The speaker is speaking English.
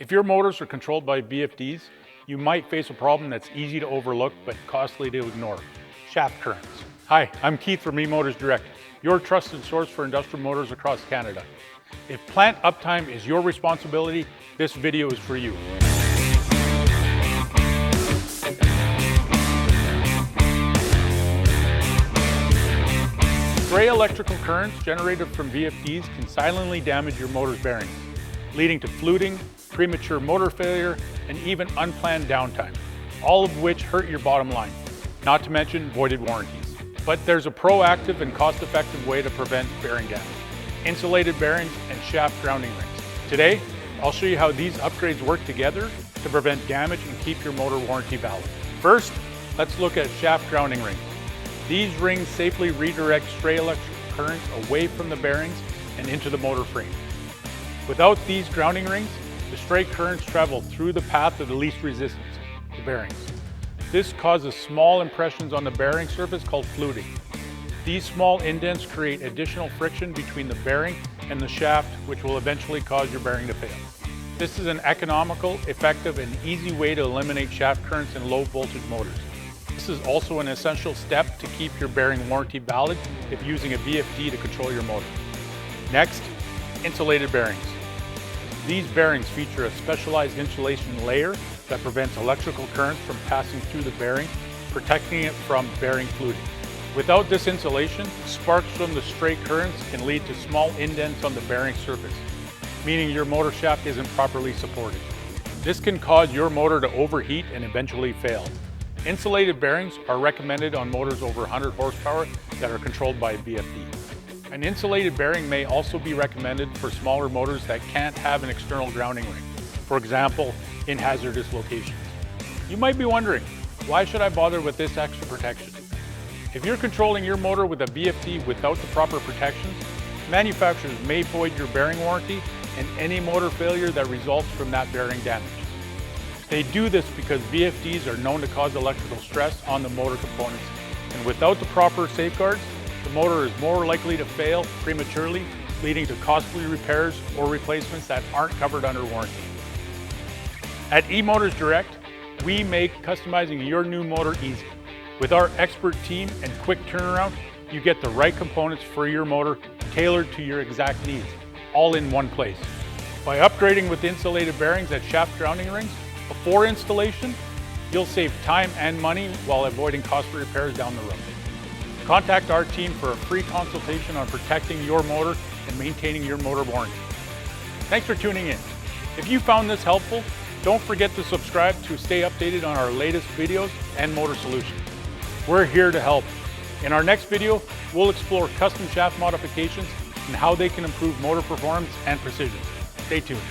If your motors are controlled by VFDs, you might face a problem that's easy to overlook but costly to ignore: shaft currents. Hi, I'm Keith from eMotors Direct, your trusted source for industrial motors across Canada. If plant uptime is your responsibility, this video is for you. Stray electrical currents generated from VFDs can silently damage your motor's bearings, leading to fluting, premature motor failure, and even unplanned downtime, all of which hurt your bottom line, not to mention voided warranties. But there's a proactive and cost-effective way to prevent bearing damage: insulated bearings and shaft grounding rings. Today, I'll show you how these upgrades work together to prevent damage and keep your motor warranty valid. First, let's look at shaft grounding rings. These rings safely redirect stray electrical currents away from the bearings and into the motor frame. Without these grounding rings, the stray currents travel through the path of the least resistance, the bearings. This causes small impressions on the bearing surface called fluting. These small indents create additional friction between the bearing and the shaft, which will eventually cause your bearing to fail. This is an economical, effective, and easy way to eliminate shaft currents in low voltage motors. This is also an essential step to keep your bearing warranty valid if using a VFD to control your motor. Next, insulated bearings. These bearings feature a specialized insulation layer that prevents electrical currents from passing through the bearing, protecting it from bearing fluting. Without this insulation, sparks from the stray currents can lead to small indents on the bearing surface, meaning your motor shaft isn't properly supported. This can cause your motor to overheat and eventually fail. Insulated bearings are recommended on motors over 100 horsepower that are controlled by a VFD. An insulated bearing may also be recommended for smaller motors that can't have an external grounding ring, for example, in hazardous locations. You might be wondering, why should I bother with this extra protection? If you're controlling your motor with a VFD without the proper protections, manufacturers may void your bearing warranty and any motor failure that results from that bearing damage. They do this because VFDs are known to cause electrical stress on the motor components, and without the proper safeguards, the motor is more likely to fail prematurely, leading to costly repairs or replacements that aren't covered under warranty. At eMotors Direct, we make customizing your new motor easy. With our expert team and quick turnaround, you get the right components for your motor tailored to your exact needs, all in one place. By upgrading with insulated bearings and shaft grounding rings, before installation, you'll save time and money while avoiding costly repairs down the road. Contact our team for a free consultation on protecting your motor and maintaining your motor warranty. Thanks for tuning in. If you found this helpful, don't forget to subscribe to stay updated on our latest videos and motor solutions. We're here to help. In our next video, we'll explore custom shaft modifications and how they can improve motor performance and precision. Stay tuned.